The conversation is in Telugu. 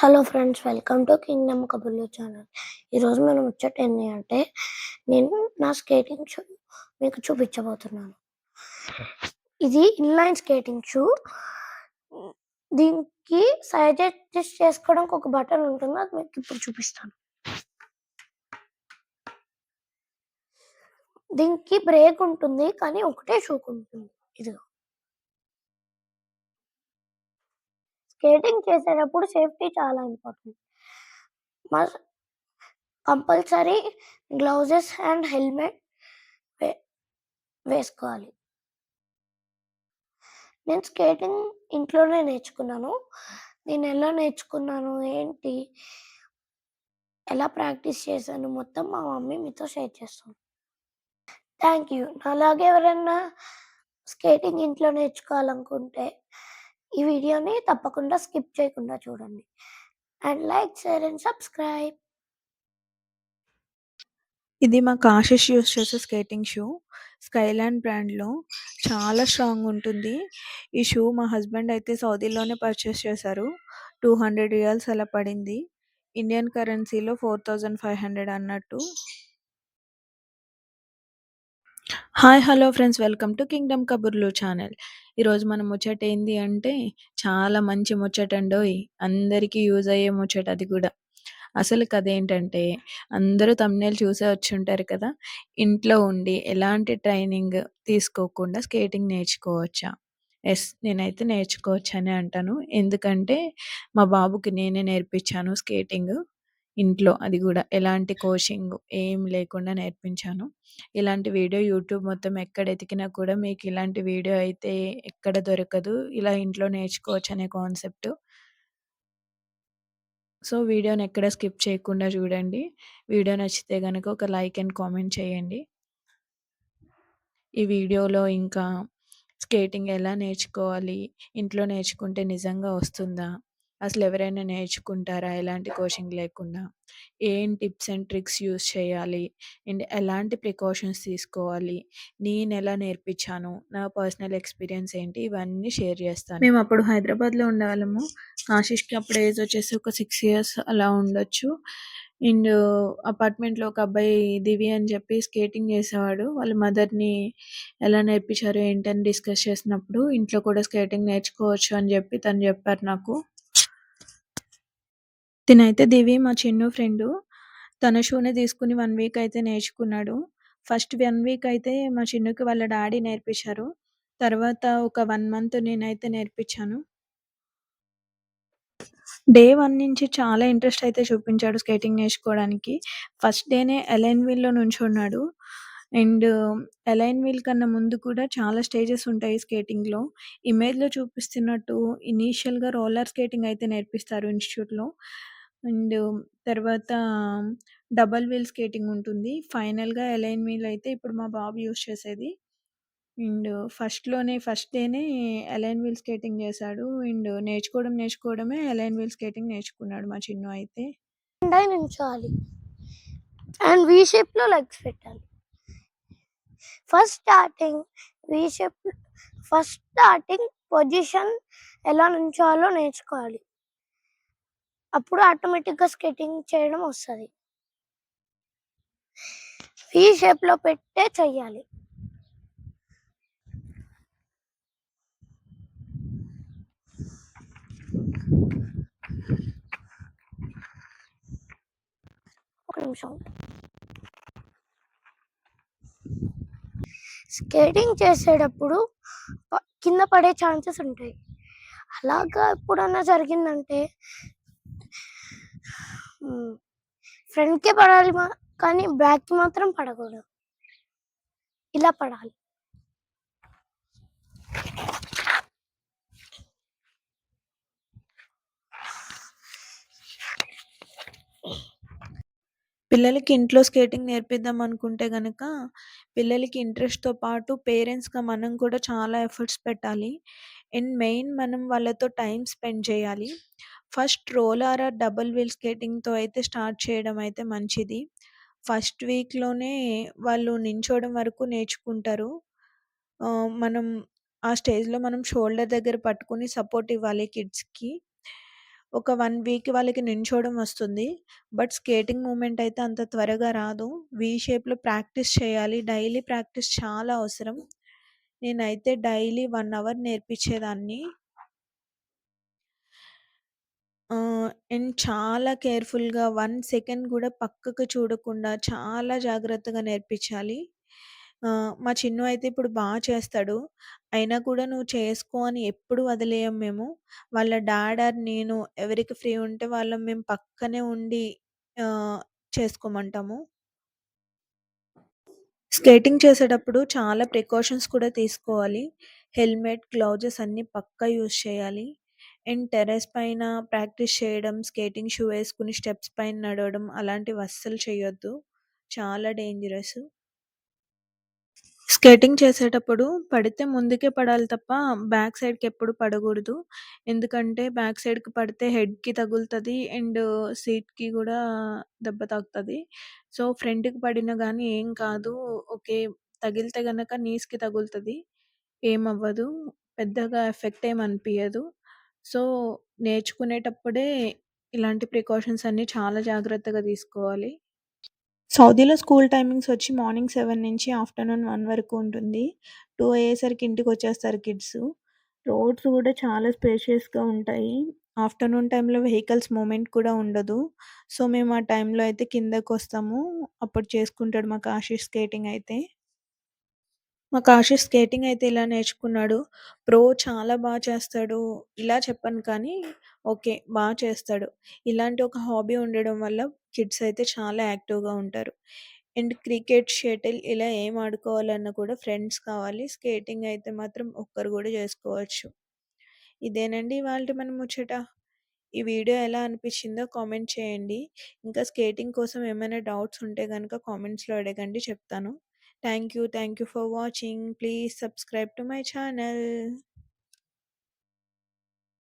Hello friends, welcome to Kingdom కబుర్లు ఛానల్. ఈరోజు మనం ముచ్చట ఏంటి అంటే, నేను నా స్కేటింగ్ షూ మీకు చూపించబోతున్నాను. ఇది ఇన్లైన్ స్కేటింగ్ షూ. దీనికి సైజ్ అడ్జస్ట్ చేసుకోవడానికి ఒక బటన్ ఉంటుంది, అది మీకు ఇప్పుడు చూపిస్తాను. దీనికి బ్రేక్ ఉంటుంది, కానీ ఒకటే షూక్ ఉంటుంది. ఇదిగో, స్కేటింగ్ చేసేటప్పుడు సేఫ్టీ చాలా important. Compulsory gloves and helmet వేసుకోవాలి. నేను స్కేటింగ్ ఇంట్లోనే నేర్చుకున్నాను. నేను ఎలా నేర్చుకున్నాను, ఏంటి, ఎలా ప్రాక్టీస్ చేశాను మొత్తం మా మమ్మీ మీతో షేర్ చేస్తాను. Thank you. నాలాగే ఎవరైనా స్కేటింగ్ ఇంట్లో నేర్చుకోవాలనుకుంటే ఈ వీడియోని తప్పకుండా స్కిప్ చేయకుండా చూడండి. And like, share and subscribe. ఇది మా ఆశిష్ యూస్ చేసే స్కేటింగ్ షూ. స్కైలాండ్ బ్రాండ్‌లో చాలా స్ట్రాంగ్ ఉంటుంది. ఈ షూ మా హస్బెండ్ అయితే సౌదీలోనే పర్చేస్ చేశారు. $200 అలా పడింది. ఇండియన్ కరెన్సీలో 4500 అన్నట్టు. Hello friends, welcome to Kingdom కబుర్లు ఛానల్. ఈరోజు మన ముచ్చట ఏంది అంటే, చాలా మంచి ముచ్చటండోయ్. అందరికీ యూజ్ అయ్యే ముచ్చట అది కూడా. అసలు కథ ఏంటంటే, అందరూ థంబ్‌నెయిల్ చూసే వచ్చుంటారు కదా! ఇంట్లో ఉండి ఎలాంటి ట్రైనింగ్ తీసుకోకుండా స్కేటింగ్ నేర్చుకోవచ్చా? యెస్, నేనైతే నేర్చుకోవచ్చనే అంటాను. ఎందుకంటే, మా బాబుకి నేనే నేర్పించాను స్కేటింగ్ ఇంట్లో. అది కూడా ఎలాంటి కోచింగ్ ఏం లేకుండా నేర్పించాను. ఇలాంటి వీడియో యూట్యూబ్ మొత్తం ఎక్కడ ఎతికినా కూడా మీకు ఇలాంటి వీడియో అయితే ఎక్కడ దొరకదు. ఇలా ఇంట్లో నేర్చుకోవచ్చనే కాన్సెప్ట్. సో, వీడియోని ఎక్కడ స్కిప్ చేయకుండా చూడండి. వీడియో నచ్చితే గనక ఒక లైక్ అండ్ కామెంట్ చేయండి. ఈ వీడియోలో ఇంకా స్కేటింగ్ ఎలా నేర్చుకోవాలి? ఇంట్లో నేర్చుకుంటే నిజంగా వస్తుందా? అసలు ఎవరైనా నేర్చుకుంటారా ఎలాంటి కోచింగ్ లేకుండా? ఏం టిప్స్ అండ్ ట్రిక్స్ యూజ్ చేయాలి? అండ్ ఎలాంటి ప్రికాషన్స్ తీసుకోవాలి? నేనెలా నేర్పించాను? నా పర్సనల్ ఎక్స్‌పీరియన్స్ ఏంటి? ఇవన్నీ షేర్ చేస్తాను. మేమప్పుడు హైదరాబాద్‌లో ఉండేవాళ్ళము. ఆశిష్‌కి అప్పుడు ఏజ్ వచ్చేసి ఒక 6 ఇయర్స్ అలా ఉండొచ్చు. అండ్ అపార్ట్మెంట్‌లో ఒక అబ్బాయి దివి అని చెప్పి స్కేటింగ్ చేసేవాడు. వాళ్ళ మదర్‌ని ఎలా నేర్పించారు ఏంటని డిస్కస్ చేసినప్పుడు, ఇంట్లో కూడా స్కేటింగ్ నేర్చుకోవచ్చు అని చెప్పి తను చెప్పారు నాకు. తినైతే దివి మా చిన్ను ఫ్రెండు. తన షూనే తీసుకుని 1 వీక్ అయితే నేర్చుకున్నాడు. ఫస్ట్ 1 వీక్ అయితే మా చిన్నుకి వాళ్ళ డాడీ నేర్పించారు. తర్వాత ఒక 1 మంత్ నేనైతే నేర్పించాను. డే 1 నుంచి చాలా ఇంట్రెస్ట్ అయితే చూపించాడు స్కేటింగ్ నేర్చుకోవడానికి. ఫస్ట్ డేనే అలైన్ వీల్‌లో నుంచున్నాడు. అండ్ అలైన్ వీల్ కన్నా ముందు కూడా చాలా స్టేజెస్ ఉంటాయి స్కేటింగ్‌లో. ఇమేజ్‌లో చూపిస్తున్నట్టు ఇనీషియల్‌గా రోలర్ స్కేటింగ్ అయితే నేర్పిస్తారు ఇన్‌స్టిట్యూట్‌లో. అండ్ తర్వాత డబుల్ వీల్ స్కేటింగ్ ఉంటుంది. ఫైనల్‌గా అలైన్ వీల్ అయితే ఇప్పుడు మా బాబు యూజ్ చేసేది. అండ్ ఫస్ట్ డేనే అలైన్ వీల్ స్కేటింగ్ చేశాడు. అండ్ నేర్చుకోవడమే అలైన్ వీల్ స్కేటింగ్ నేర్చుకున్నాడు మా చిన్ను అయితే. నించోవాలి అండ్ వి షేప్లో లెగ్స్ పెట్టాలి. ఫస్ట్ స్టార్టింగ్ పొజిషన్ ఎలా నుంచోవాలో నేర్చుకోవాలి. అప్పుడు ఆటోమేటిక్గా స్కేటింగ్ చేయడం వస్తుంది. వి షేప్లో పెట్టే చెయ్యాలి. ఒక నిమిషం. స్కేటింగ్ చేసేటప్పుడు కింద పడే ఛాన్సెస్ ఉంటాయి. అలాగా ఎప్పుడన్నా జరిగిందంటే ఫ్రంట్కే పడాలి, కానీ బ్యాక్కి మాత్రం పడకూడదు. ఇలా పడాలి. పిల్లలకి ఇంట్లో స్కేటింగ్ నేర్పిద్దాం అనుకుంటే గనక, పిల్లలకి ఇంట్రెస్ట్‌తో పాటు పేరెంట్స్‌గా మనం కూడా చాలా ఎఫర్ట్స్ పెట్టాలి. అండ్ మెయిన్ మనం వాళ్ళతో టైమ్ స్పెండ్ చేయాలి. First roller or double wheel స్కేటింగ్‌తో అయితే స్టార్ట్ చేయడం అయితే మంచిది. ఫస్ట్ వీక్‌లోనే వాళ్ళు నించోవడం వరకు నేర్చుకుంటారు. మనం ఆ స్టేజ్‌లో మనం షోల్డర్ దగ్గర పట్టుకొని సపోర్ట్ ఇవ్వాలి కిడ్స్‌కి. ఒక 1 వీక్ వాళ్ళకి నించోవడం వస్తుంది. బట్ స్కేటింగ్ మూవ్‌మెంట్ అయితే అంత త్వరగా రాదు. వి షేప్‌లో ప్రాక్టీస్ చేయాలి. డైలీ ప్రాక్టీస్ చాలా అవసరం. నేనైతే డైలీ 1 అవర్ నేర్పించేదాన్ని. అండ్ చాలా కేర్‌ఫుల్‌గా 1 సెకండ్ గూడా పక్కకు చూడకుండా చాలా జాగ్రత్తగా నేర్పించాలి. మా చిన్ను అయితే ఇప్పుడు చేస్తాడు. అయినా కూడా "నువ్వు చేసుకో" అని ఎప్పుడు వదిలేయం మేము. వాళ్ళ డాడ్ ఆర్ నేను ఎవరికి ఫ్రీ ఉంటే వాళ్ళం మేము పక్కనే ఉండి ఆహ్, చేసుకోమంటాము. స్కేటింగ్ చేసేటప్పుడు చాలా ప్రికాషన్స్ కూడా తీసుకోవాలి. హెల్మెట్, గ్లౌజెస్ అన్నీ పక్కా యూజ్ చేయాలి. అండ్ టెర్రస్ పైన ప్రాక్టీస్ చేయడం, స్కేటింగ్ షూ వేసుకొని స్టెప్స్ పైన నడవడం అలాంటివి అస్సలు చేయొద్దు. చాలా డేంజరస్. స్కేటింగ్ చేసేటప్పుడు పడితే ముందుకే పడాలి తప్ప బ్యాక్ సైడ్‌కి ఎప్పుడు పడకూడదు. ఎందుకంటే బ్యాక్ సైడ్‌కి పడితే హెడ్‌కి తగులుతది. అండ్ సీట్‌కి గూడా దెబ్బ తాకుతది. సో, ఫ్రంట్‌కి పడినా గానీ ఏం కాదు. ఓకే. తగిలితే గనక నీస్‌కి తగులుతది. ఏమవ్వదు. పెద్దగా ఎఫెక్ట్ ఏమి అనిపియదు. సో, నేర్చుకునేటప్పుడే ఇలాంటి ప్రికాషన్స్ అన్నీ చాలా జాగ్రత్తగా తీసుకోవాలి. సౌదీలో స్కూల్ టైమింగ్స్ వచ్చి మార్నింగ్ 7 నుంచి ఆఫ్టర్‌నూన్ 1 వరకు ఉంటుంది. 2 అయ్యేసరికి ఇంటికొచ్చేస్తారు కిడ్స్. రోడ్స్ గూడా చాలా స్పేషియస్‌గా ఉంటాయి. ఆఫ్టర్‌నూన్ టైమ్‌లో వెహికల్స్ మూవ్‌మెంట్ కూడా ఉండదు. సో, మేము ఆ టైంలో అయితే కిందకొస్తాము. అప్పుడు చేసుకుంటాడు మాకు ఆశీష్ స్కేటింగ్ అయితే. మాకు ఆశీష్ స్కేటింగ్ అయితే ఇలా నేర్చుకున్నాడు. చాలా చేస్తాడు. ఇలా చెప్పను కానీ ఓకే. చేస్తాడు. ఇలాంటి ఒక హాబీ ఉండడం వల్ల కిడ్స్ అయితే చాలా యాక్టివ్‌గా ఉంటారు. అండ్ క్రికెట్, షటిల్ ఇలా ఏం ఆడుకోవాలన్నా కూడా ఫ్రెండ్స్ కావాలి. స్కేటింగ్ అయితే మాత్రం ఒక్కరు గూడా జేసుకోవచ్చు. ఇదేనండి ఇవాల్టి మన ముచ్చట. ఈ వీడియో ఎలా అనిపించిందో కామెంట్ చేయండి. ఇంకా స్కేటింగ్ కోసం ఏమైనా డౌట్స్ ఉంటే గనుక కామెంట్స్‌లో అడగండి చెప్తాను. Thank you for watching. Please subscribe to my channel.